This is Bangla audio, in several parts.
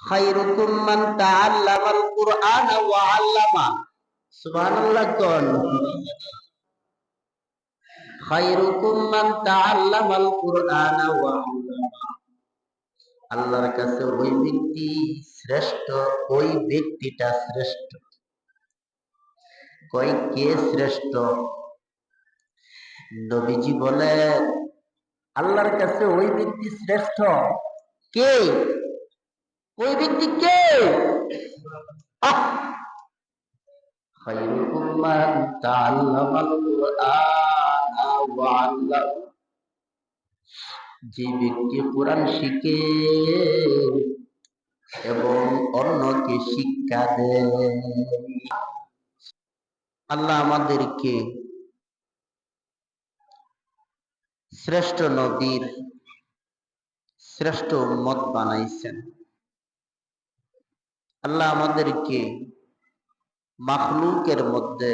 খায়রুকুম মান তাআল্লামাল কুরআনা ওয়া আল্লামা। সুবহানাল্লাহ কোন। খায়রুকুম মান তাআল্লামাল কুরআনা ওয়া আল্লামা। আল্লাহর কাছে ওই ব্যক্তি শ্রেষ্ঠ, ওই ব্যক্তিটা শ্রেষ্ঠ। কই কে শ্রেষ্ঠ? নবীজি বলেন আল্লাহর কাছে ওই ব্যক্তি শ্রেষ্ঠ। কে? ওই ব্যক্তি কে? খায়রুকুম মান তাআল্লামাল কুরআনা ওয়া আল্লামা। যে ব্যক্তি কোরআন শিখে এবং অন্যকে শিক্ষা দেয়। আল্লাহ আমাদেরকে শ্রেষ্ঠ নবীর শ্রেষ্ঠ উম্মত বানাইছেন। আল্লাহ আমাদেরকে মাখলুকের মধ্যে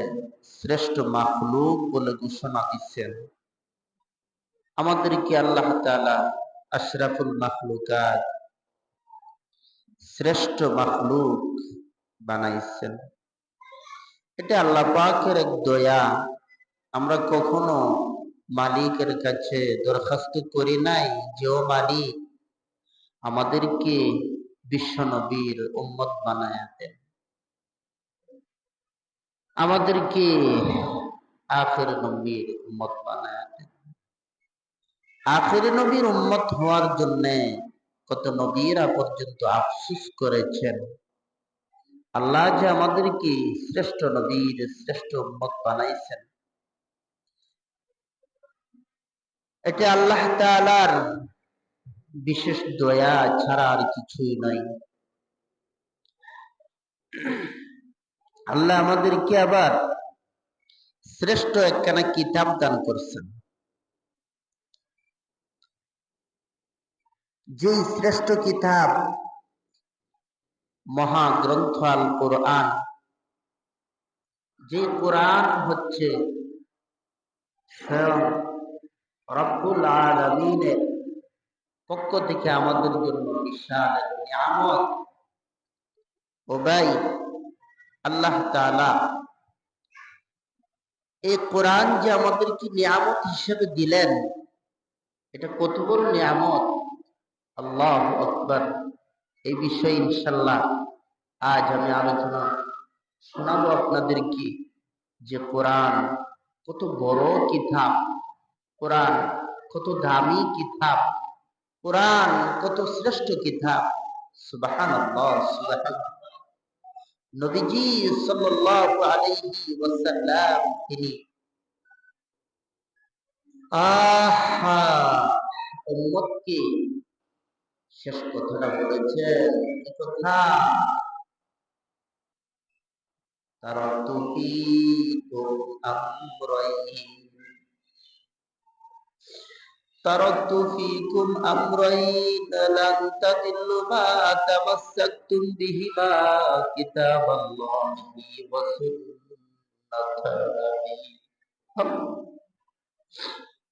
শ্রেষ্ঠ মাখলুক বলে ঘোষণা দিচ্ছেন। আমাদেরকে আল্লাহ তাআলা আশরাফুল মাখলুকাত, শ্রেষ্ঠ মাখলুক বানাইছেন। এটা আল্লাহ পাকের এক দয়া। আমরা কখনো মালিকের কাছে দরখাস্ত করি নাই যে ও মালিক আমাদেরকে বিশ্ব নবীর উম্মত বানায়া দেন, আমাদেরকে আখির নবীর উম্মত বানায়া দেন। আখির নবীর উম্মত হওয়ার জন্য কত নবীরা পর্যন্ত আফসোস করেছেন। আল্লাহ যে আমাদেরকে শ্রেষ্ঠ নবীর শ্রেষ্ঠ উম্মত বানাইছেন, এটা আল্লাহ তাআলার বিশেষ দয়া ছাড়া আর কিছুই নাই। আল্লাহ আমাদেরকে আবার শ্রেষ্ঠ একখানা কিতাব দান করছেন। যে শ্রেষ্ঠ কিতাব মহাগ্রন্থ আল কোরআন, যে কোরআন হচ্ছে স্বয়ং রব্বুল আলামিনের পক্ষ থেকে আমাদের জন্য বিশাল নিয়ামত। ও ভাই, আল্লাহ তাআলা এই কোরআন যে আমাদেরকে নিয়ামত হিসেবে দিলেন, এটা কত বড় নিয়ামত! আল্লাহু আকবার। এই বিষয়ে ইনশাআল্লাহ আজ আমি আলোচনা শোনাবো আপনাদেরকে যে কোরআন কত বড় কিতাব, কোরআন কত দামি কিতাব, কোরআন কত শ্রেষ্ঠ কিতাব। সুবহানাল্লাহ, সুবহানাল্লাহ। নবীজি সাল্লাল্লাহু আলাইহি ওয়াসাল্লাম তিনি উম্মতকে শেষ কথাটা বলেছেন। এই কথা তারাকতু ফীকুম আমরাইন, তারাকতু ফীকুম আমরাইন লান তাদিল্লু মা তামাসসাকতুম বিহিমা কিতাবাল্লাহি ওয়া সুন্নাতানি।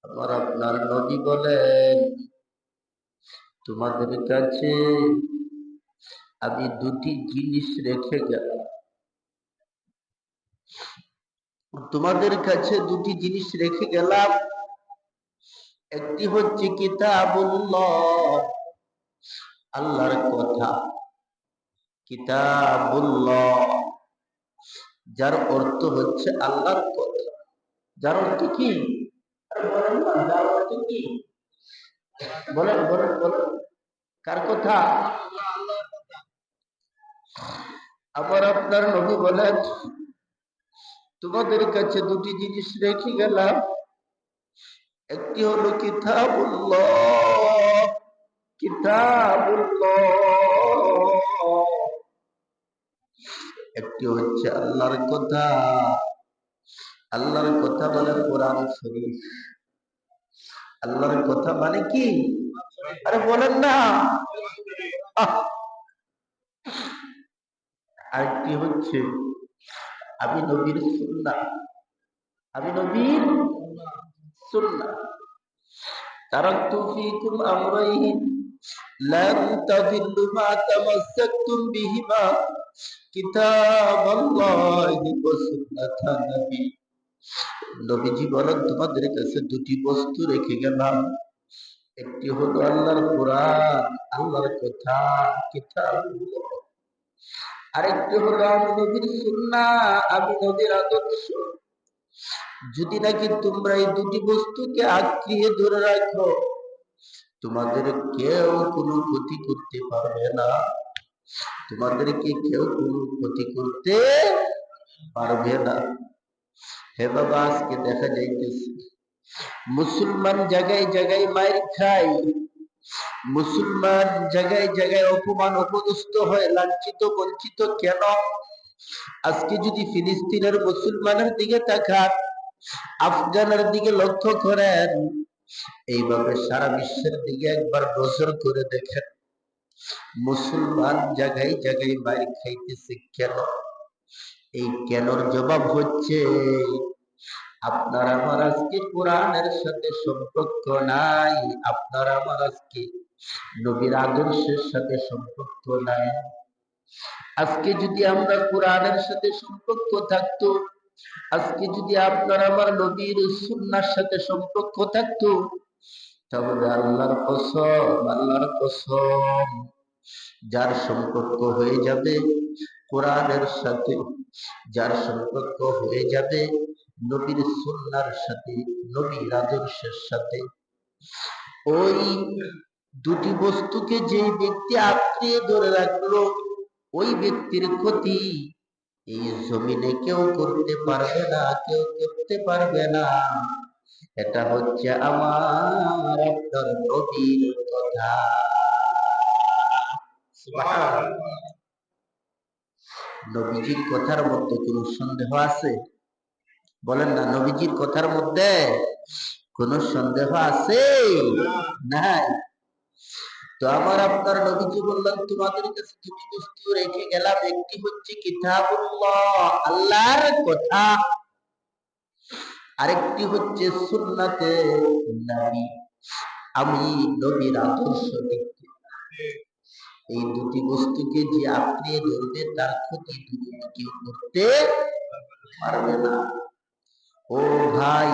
আমার আপনার নবী বলেন তোমাদের কাছে আমি দুটি জিনিস রেখে গেলাম, তোমাদের কাছে দুটি জিনিস রেখে গেলাম। একটি হচ্ছে কিতাবুল্লাহ, আল্লাহর কথা। কিতাবুল্লাহ যার অর্থ হচ্ছে আল্লাহর কথা। যার অর্থ কি? বলেন না, যার অর্থ কি? বলেন বলেন বলেন, কার কথা? আবার আপনার নবী বলেন তোমাদের কাছে দুটি জিনিস রেখে গেলাম, একটি হলো কিতাবুল্লাহ, কিতাবুল্লাহ, একটি হচ্ছে আল্লাহর কথা। আল্লাহর কথা মানে কোরআন শরীফ। আল্লাহর কথা মানে কি? আরে বলেন না। আরেকটি হচ্ছে আমি নবীর সুন্নাহ, আমি নবীর সুন্নাহ। তারাকতু ফীকুম আমরাইন লান তাদিল্লু মা তামাসসাকতুম বিহিমা কিতাবাল্লাহি ওয়া সুন্নাতান নবী। নবীজি বলেন, তোমাদের কাছে দুটি বস্তু রেখে গেলাম, একটি হলো আল্লাহর কোরআন, আল্লাহর কথা, কিতাবুল্লাহ। আরেকটি হলো আমি নবীর সুন্নাহ, আমি নবীর আদর্শ। যদি নাকি তোমরা এই দুটি বস্তুকে আঁকড়িয়ে ধরে রাখো, তোমাদের কেউ কোনো ক্ষতি করতে পারবে না, তোমাদেরকে কেউ কোনো ক্ষতি করতে পারবে না। হে বাবা, আজকে দেখা যাইতেছে মুসলমান জায়গায় জায়গায় মার খায়, মুসলমান জায়গায় জায়গায় অপমান অপদস্থ হয়, লাঞ্ছিত বঞ্চিত। কেন? আজকে যদি ফিলিস্তিনের মুসলমানের দিকে তাকান, আফগানের দিকে লক্ষ্য করেন, এইভাবে সারা বিশ্বের দিকে একবার নজর করে দেখেন, মুসলমান জায়গায় জায়গায় মার খাইতেছে। কেন? এই কেনর জবাব হচ্ছে, আপনার আমার আজকে কোরআনের সাথে সম্পর্ক নাই, আপনার আমার আজকে নবীর আদর্শের সাথে সম্পর্ক নাই। আজকে যদি আমরা কোরআনের সাথে সম্পর্ক থাকতো, আজকে যদি আপনার আমার নবীর সুন্নাহর সাথে সম্পর্ক থাকতো, তাহলে আল্লাহর কসম, যার সম্পর্ক হয়ে যাবে কোরআনের সাথে, যার সম্পর্ক হয়ে যাবে নবীর সুন্নাহর সাথে, নবীর আদর্শের সাথে, ওই দুটি বস্তুকে যে ব্যক্তি আঁকড়িয়ে ধরে রাখলো, ওই ব্যক্তির ক্ষতি এই জমিনে কেউ করতে পারবে না, কেউ করতে পারবে না। এটা হচ্ছে আমার আপনার নবীর কথা। সুবহানাল্লাহ। নবীজির কথার মধ্যে কোনো সন্দেহ আছে? বলেন না, নবীজির কথার মধ্যে কোনো সন্দেহ আছে? নাই। তো আমার আপনার নবীজি বললেন, তোমাদের কাছে দুটি বস্তু রেখে গেলাম, একটি হচ্ছে কিতাবুল্লাহ, আল্লাহর কথা, আরেকটি হচ্ছে সুন্নাতে নবী, আমি নবীর আদর্শ দেখতে। এই দুটি বস্তুকে যে আঁকড়িয়ে ধরবে, তার ক্ষতি দুনিয়া কেউ করতে পারবে না। ও ভাই,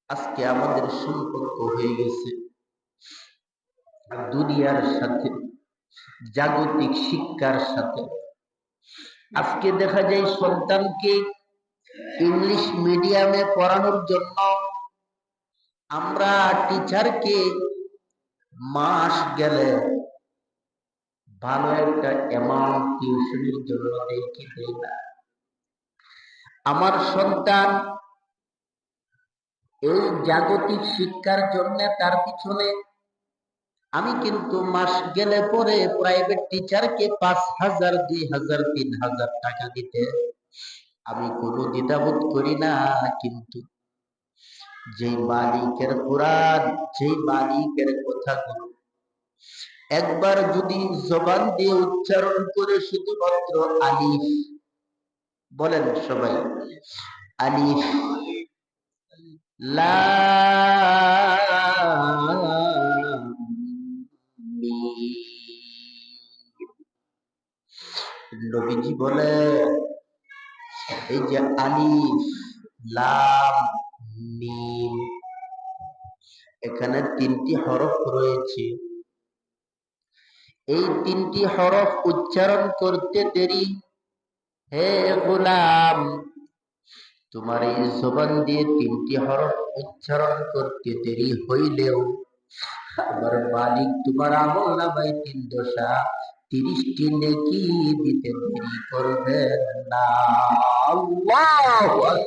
আজকে আমাদের সম্পর্ক হয়ে গেছে দুনিয়ার সাথে, জাগতিক শিক্ষার সাথে। আজকে দেখা যায় সন্তানকে ইংলিশ মিডিয়ামে পড়ানোর জন্য আমরা টিচারকে মাস গেলে ভালো একটা অ্যামাউন্ট টিউশনের জন্য দেখি দেই না। আমার সন্তান এই জাগতিক শিক্ষার জন্য তার পিছনে আমি কিন্তু মাস গেলে পরে প্রাইভেট টিচারকে 5,000, 2,000, 3,000 টাকা দিতে আমি কোনো দ্বিধাবোধ করি না। কিন্তু যেই মালিকের কোরআন, যেই মালিকের কথাগুলো একবার যদি জবান দিয়ে উচ্চারণ করে শুধুমাত্র আলিফ বলেন সবাই, আলিফ লাম মিম, নবীজি বলে এই যে আলিফ লাম মিম, এখানে 3টি হরফ রয়েছে। এই 3টি হরফ উচ্চারণ করতে দেরি, হে গোলাম, তোমার এই জবান দিয়ে 3টি হরফ উচ্চারণ করতে দেরি হইলেও আমার মালিক তোমার আমল নামায় 330টি নেকি দিতে দেরি করবেন না। আল্লাহু আকবার।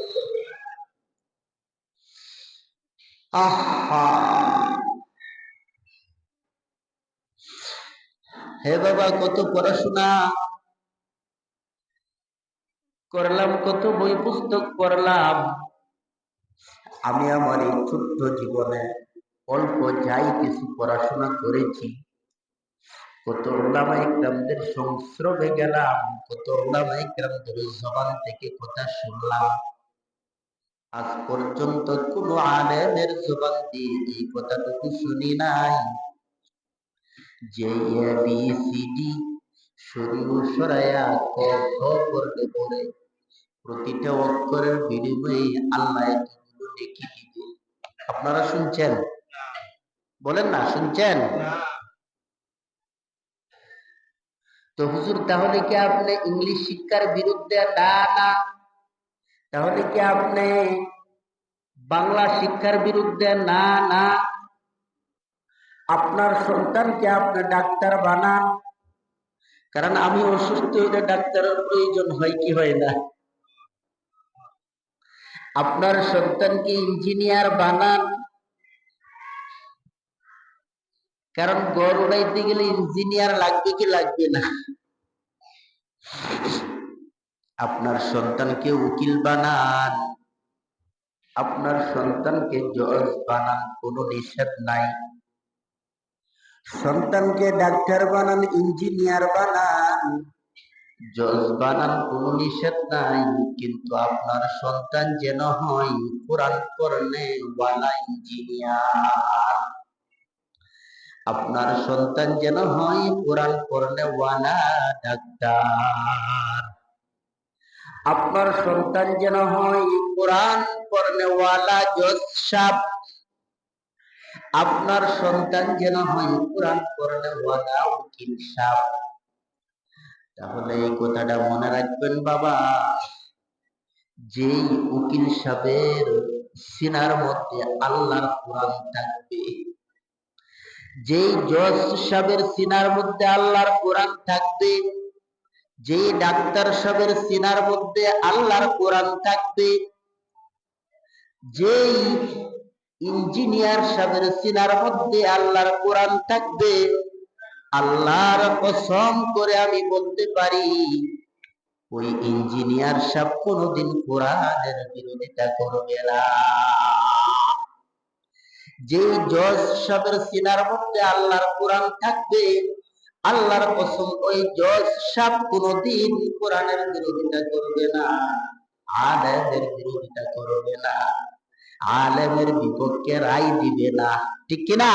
আহা, হে বাবা, কত পড়াশোনা করলাম, কত বই পুস্তক পড়লাম, আমি আমার এই ছোট্ট জীবনে অল্প যাই কিছু পড়াশোনা করেছি, কত উলামা ইকরামদের সংস্রবে গেলাম, কত উলামা ইকরামদের জবান থেকে কথা শুনলাম, আজ পর্যন্ত কোন আলেমের জবান দিয়ে এই কথাটুকু শুনি নাই যে এ বি সি ডি শুরু সরায়া ক খ করলে পরে প্রতিটা অক্ষরের বিনিময়ে আল্লাহ এতগুলো নেকি দিবে। আপনারা শুনছেন? বলেন না, শুনছেন? তো হুজুর, তাহলে কি আপনি ইংলিশ শিক্ষার বিরুদ্ধে? না না। তাহলে কি আপনি বাংলা শিক্ষার বিরুদ্ধে? না না। আপনার সন্তানকে আপনি ডাক্তার বানান, কারণ আমি অসুস্থ হইলে ডাক্তারের প্রয়োজন হয় কি হয় না? আপনার সন্তানকে ইঞ্জিনিয়ার বানান, কারণ গড় উড়াইতে গেলে ইঞ্জিনিয়ার লাগবে কি লাগবে না? আপনার সন্তানকে উকিল বানান, আপনার সন্তানকে জজ বানান, কোনো নিষেধ নাই। সন্তানকে ডাক্তার বানান, ইঞ্জিনিয়ার বানান, জজ বানান, কোনো নিষেধ নাই। কিন্তু আপনার সন্তান যেন হয় কোরআন পড়নে ওয়ালা ইঞ্জিনিয়ার। আপনার সন্তান যেন হয় কোরআন পড়নে ওয়ালা ডাক্তার। আপনার সন্তান যেন হয় কোরআন পড়নে ওয়ালা জজ সাহেব। আপনার সন্তান যেন হয় কোরআন পড়নে ওয়ালা উকিল সাহেব। তাহলে এই কথাটা মনে রাখবেন বাবা, যেই উকিল সাহেবের সিনার মধ্যে আল্লাহর কোরআন থাকবে, যেই জজ সাহেবের সিনার মধ্যে আল্লাহর কোরআন থাকবে, যেই ডাক্তার সাহেবের সিনার মধ্যে আল্লাহর কোরআন থাকবে, যেই ইঞ্জিনিয়ার সাহেবের সিনার মধ্যে আল্লাহর কোরআন থাকবে, আল্লাহর কসম করে আমি বলতে পারি ওই ইঞ্জিনিয়ার সাহেব কোনোদিন কোরআনের বিরোধিতা করবে না। যে জজ সাহেবের সিনার মধ্যে আল্লাহর কোরআন থাকবে, আল্লাহর কসম ওই জজ সাহেব কোনোদিন কোরআনের বিরোধিতা করবে না, আলেমের বিরোধিতা করবে না, আলেমের বিপক্ষে রায় দিবে না। ঠিক কিনা?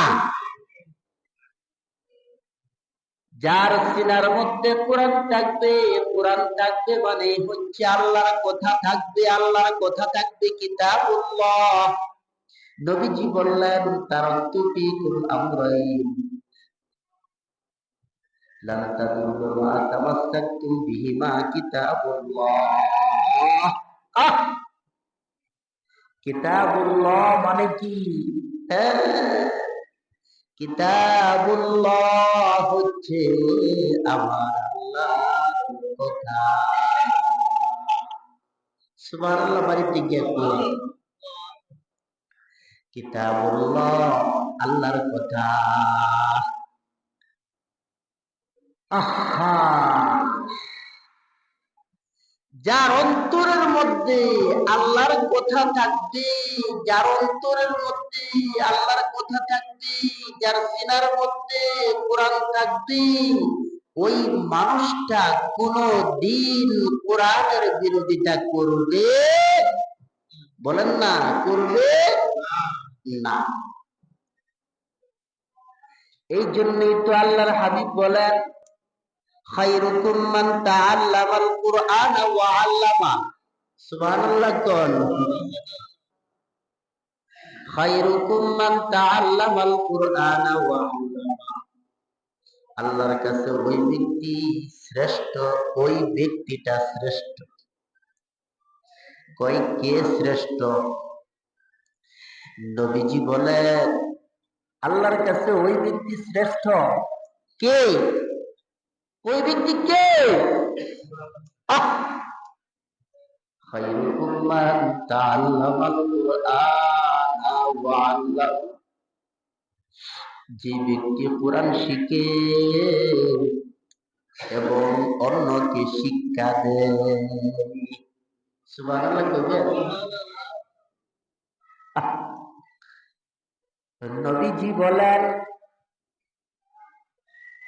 যার সিনার মধ্যে কোরআন থাকবে, কোরআন থাকবে মানে হচ্ছে আল্লাহর কথা থাকবে, আল্লাহর কথা থাকবে, কিতাবুল্লাহ। নবীজি বললেন তারাক্তু ফীকুম আমরাইন লান তাদুরু মা তামাসসাকতুম বিহিমা কিতাবুল্লাহ। কিতাবুল্লাহ মানে কি? কিতাবুল্লাহ হচ্ছে আমার আল্লাহর কথা। সুবহানাল্লাহ, বাড়িতে গিয়ে বলেন কিতাবুল্লাহ, আল্লাহর কথা। আহা, যার অন্তরের মধ্যে আল্লাহর কথা থাকবে, যার অন্তরের মধ্যে আল্লাহর কথা থাকবে, যার সিনার মধ্যে কোরআন থাকবে, ওই মানুষটা কোনো দিন কোরআনের বিরোধিতা করবে? বলেন না, করবে না। এই জন্যই তো আল্লাহর হাবিব বলেন খায়রুকুম মান তাআল্লামাল কুরআন ওয়া আল্লামা। সুবহানাল্লাহ কোন? খায়রুকুম মান তাআল্লামাল কুরআন ওয়া আল্লামা। আল্লাহর কাছে ওই ব্যক্তি শ্রেষ্ঠ, ওই ব্যক্তিটা শ্রেষ্ঠ। কই কে শ্রেষ্ঠ? নবীজি বলেন আল্লাহর কাছে ওই ব্যক্তি শ্রেষ্ঠ। কে? ওই ব্যক্তি কে? খায়রুকুম মান তাআল্লামাল কুরআন ওয়া আল্লামা। যে ব্যক্তি কোরআন শিখে এবং অন্যকে শিক্ষা দেয়। সুবহানাল্লাহ কইবেন? নবীজি বলেন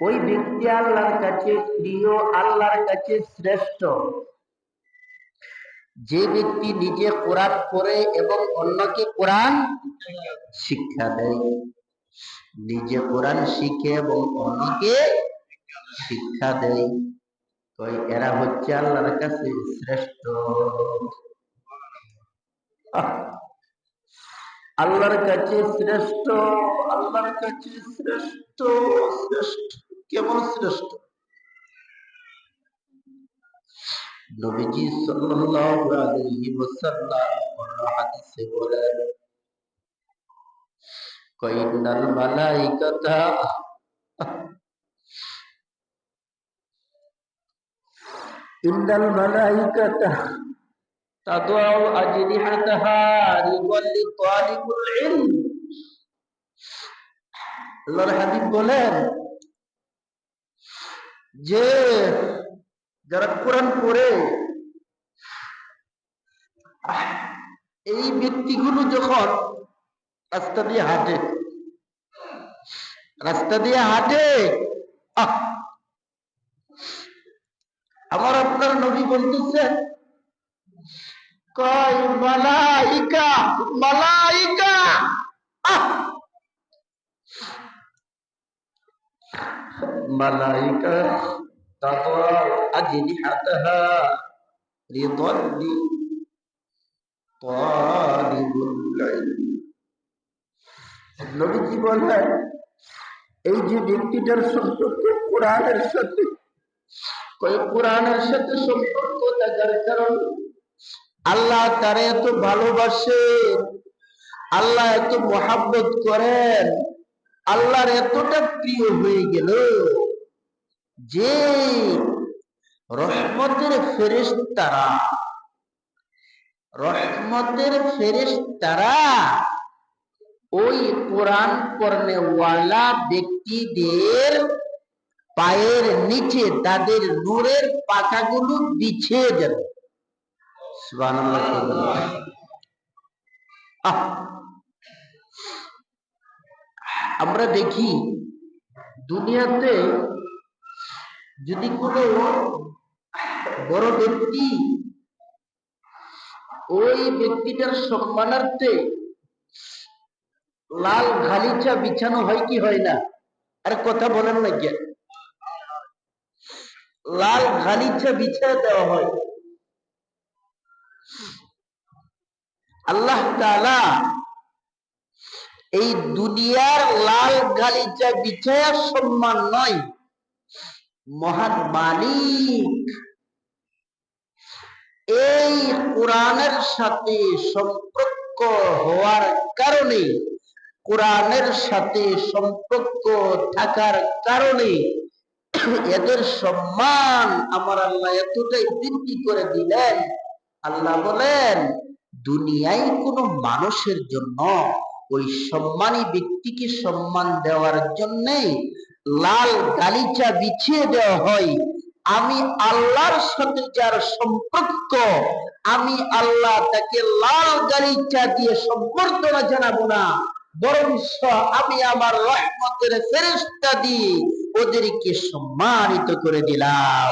ওই ব্যক্তি আল্লাহর কাছে প্রিয়, আল্লাহর কাছে শ্রেষ্ঠ। যে ব্যক্তি নিজে কোরআন পড়ে এবং অন্যকে কোরআন শিক্ষা দেয়। নিজে কোরআন শিখে এবং অন্যকে শিক্ষা দেয়। কই এরা হচ্ছে আল্লাহর কাছে শ্রেষ্ঠ। আল্লাহর কাছে শ্রেষ্ঠ, আল্লাহর কাছে শ্রেষ্ঠ। শ্রেষ্ঠ কেমন শ্রেষ্ঠ? নবীজি সাল্লাল্লাহু আলাইহি ওয়াসাল্লাম হাদিসে বলেন, কইনাল মালাইকাতা ইন্নাল মালাইকাতা তাদউ আজনিহাতাহা লিকুল্লি তালিবুল ইলম। আল্লাহর হাবিব বলেন যে যারা কোরআন পড়ে এই ব্যক্তিগুলো যখন রাস্তা দিয়ে হাঁটে, রাস্তা দিয়ে হাঁটে, আমার আপনার নবী বলতেছেন, কয় মালাইকা, মালাইকা মালাইকা তাদউ আজনিহাতাহা লিকুল্লি তালিবুল ইলম। নবীজি বলেন এই যে ব্যক্তিটার সম্পর্ক কোরআনের সাথে, কোরআনের সাথে সম্পর্ক থাকার কারণে আল্লাহ তারে এত ভালোবাসে, আল্লাহ এত মহাব্বত করেন, আল্লাহর এতটা প্রিয় হয়ে গেল যে রহমতের ফেরেশতারা, রহমতের ফেরেশতারা ওই কোরআন পড়নে ওয়ালা ব্যক্তিদের পায়ের নিচে তাদের নূরের পাখাগুলো বিছিয়ে দেন। সুবহানাল্লাহ। আমরা দেখি দুনিয়াতে যদি কোনো বড় ব্যক্তি ওই ব্যক্তিটার সম্মানার্থে লাল গালিচা বিছানো হয় কি হয় না? আর কথা বলেন না কেন? লাল গালিচা বিছিয়ে দেওয়া হয়। আল্লাহ তাআলা এই দুনিয়ার লাল গালিচা বিছায়া সম্মান নয়, মহান মালিক এই কোরআনের সাথে সম্পর্ক হওয়ার কারণে, কোরআনের সাথে সম্পর্ক থাকার কারণে এদের সম্মান আমার আল্লাহ এতটাই বৃদ্ধি করে দিলেন। আল্লাহ বলেন দুনিয়ায় কোনো মানুষের জন্য ওই সম্মানী ব্যক্তিকে সম্মান দেওয়ার জন্য লাল গালিচা বিছিয়ে দেওয়া হয়। আমি আল্লাহর সাথে যার সম্পর্ক, আমি আল্লাহ তাকে লাল গালিচা দিয়ে সম্বর্ধনা জানাবো না, বরং আমি আমার রহমতের ফেরেশতা দিয়ে ওদেরকে সম্মানিত করে দিলাম।